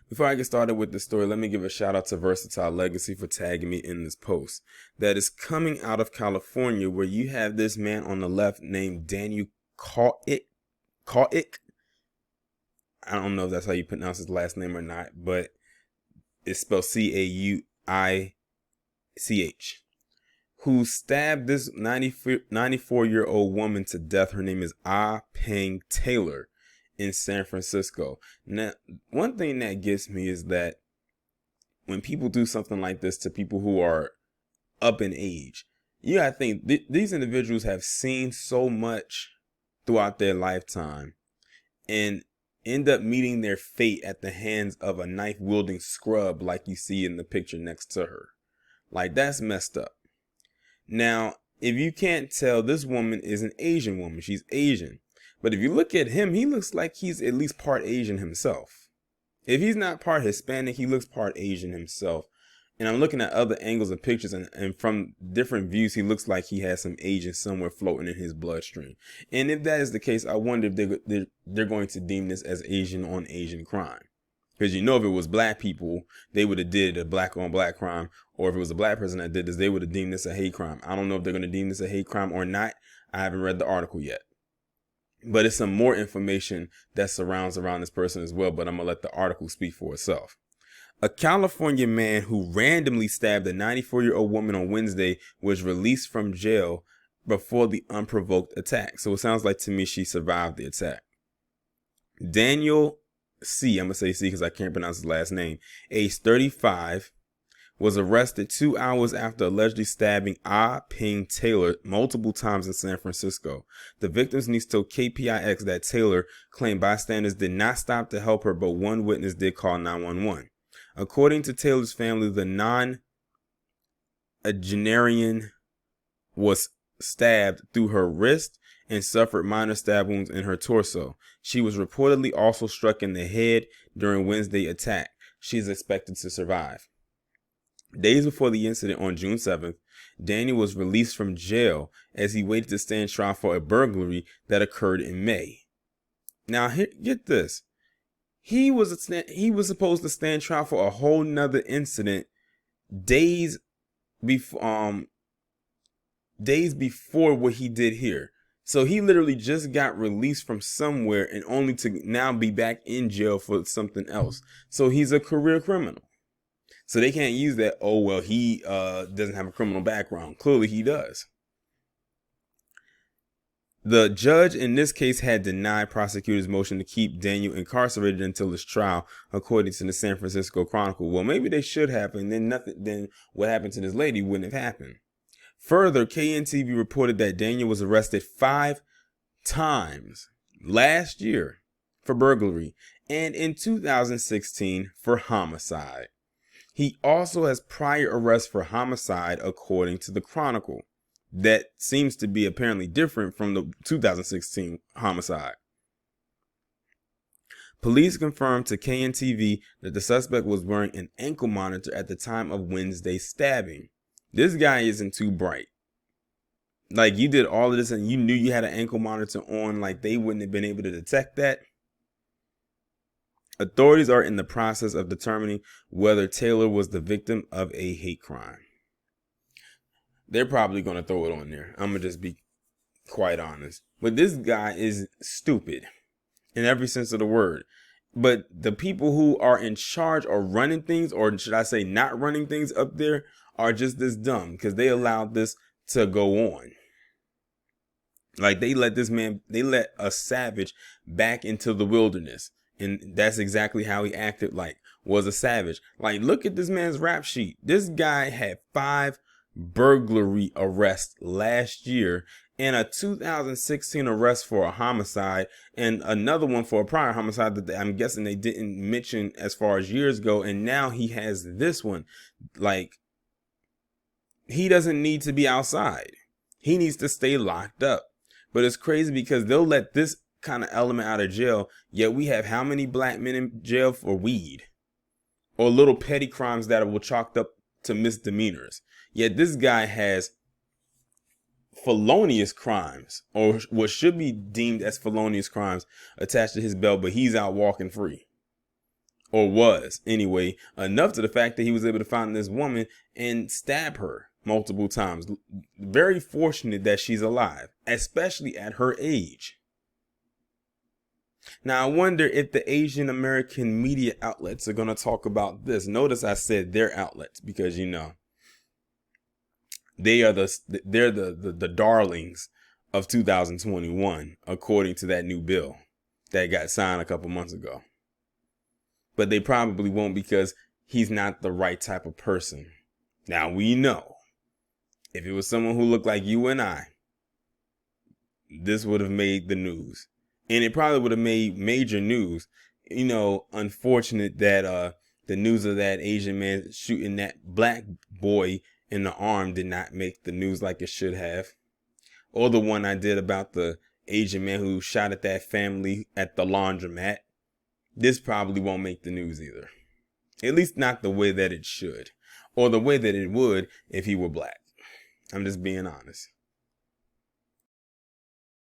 Before I get started with the story, let me give a shout out to Versatile Legacy for tagging me in this post that is coming out of California, where you have this man on the left named Daniel Kauick. I don't know if that's how you pronounce his last name or not, but it's spelled Cauich, who stabbed this 94-year-old woman to death. Her name is Ah Peng Taylor in San Francisco. Now, one thing that gets me is that when people do something like this to people who are up in age, you gotta think these individuals have seen so much throughout their lifetime and end up meeting their fate at the hands of a knife wielding scrub like you see in the picture next to her. Like, that's messed up. Now, if you can't tell, this woman is an Asian woman. She's Asian. But if you look at him, he looks like he's at least part Asian himself. If he's not part Hispanic, he looks part Asian himself. And I'm looking at other angles and pictures, and from different views, he looks like he has some Asian somewhere floating in his bloodstream. And if that is the case, I wonder if they're going to deem this as Asian on Asian crime. Because if it was black people, they would have did a black on black crime. Or if it was a black person that did this, they would have deemed this a hate crime. I don't know if they're going to deem this a hate crime or not. I haven't read the article yet. But it's some more information that surrounds around this person as well. But I'm going to let the article speak for itself. A California man who randomly stabbed a 94-year-old woman on Wednesday was released from jail before the unprovoked attack. So it sounds like to me she survived the attack. Daniel C, I'm going to say C because I can't pronounce his last name, age 35, was arrested 2 hours after allegedly stabbing Ah Peng Taylor multiple times in San Francisco. The victim's niece told KPIX that Taylor claimed bystanders did not stop to help her, but one witness did call 911. According to Taylor's family, the nonagenarian was stabbed through her wrist and suffered minor stab wounds in her torso. She was reportedly also struck in the head during Wednesday's attack. She is expected to survive. Days before the incident on June 7th, Daniel was released from jail as he waited to stand trial for a burglary that occurred in May. Now, get this. He was supposed to stand trial for a whole nother incident days before what he did here. So he literally just got released from somewhere and only to now be back in jail for something else. So he's a career criminal. So they can't use that, oh, well, he doesn't have a criminal background. Clearly he does. The judge in this case had denied prosecutors' motion to keep Daniel incarcerated until his trial, according to the San Francisco Chronicle. Well, maybe they should have, and then what happened to this lady wouldn't have happened. Further, KNTV reported that Daniel was arrested 5 times last year for burglary and in 2016 for homicide. He also has prior arrests for homicide, according to the Chronicle. That seems to be apparently different from the 2016 homicide. Police confirmed to KNTV that the suspect was wearing an ankle monitor at the time of Wednesday's stabbing. This guy isn't too bright. Like, you did all of this and you knew you had an ankle monitor on, like they wouldn't have been able to detect that. Authorities are in the process of determining whether Taylor was the victim of a hate crime. They're probably going to throw it on there. I'm going to just be quite honest. But this guy is stupid in every sense of the word. But the people who are in charge or running things, or should I say not running things up there, are just this dumb because they allowed this to go on. Like, they let a savage back into the wilderness. And that's exactly how he acted, like, was a savage. Like, look at this man's rap sheet. This guy had 5 burglary arrests last year and a 2016 arrest for a homicide and another one for a prior homicide that I'm guessing they didn't mention as far as years ago. And now he has this one. Like, he doesn't need to be outside. He needs to stay locked up. But it's crazy because they'll let this kind of element out of jail, yet we have how many black men in jail for weed or little petty crimes that were chalked up to misdemeanors. Yet this guy has felonious crimes, or what should be deemed as felonious crimes, attached to his belt, but he's out walking free. or was anyway, enough to the fact that he was able to find this woman and stab her multiple times. Very fortunate that she's alive, especially at her age. Now, I wonder if the Asian American media outlets are going to talk about this. Notice I said their outlets because, you know, they're the darlings of 2021, according to that new bill that got signed a couple months ago. But they probably won't because he's not the right type of person. Now, we know if it was someone who looked like you and I, this would have made the news. And it probably would have made major news. You know, unfortunate that the news of that Asian man shooting that black boy in the arm did not make the news like it should have. Or the one I did about the Asian man who shot at that family at the laundromat. This probably won't make the news either. At least not the way that it should. Or the way that it would if he were black. I'm just being honest.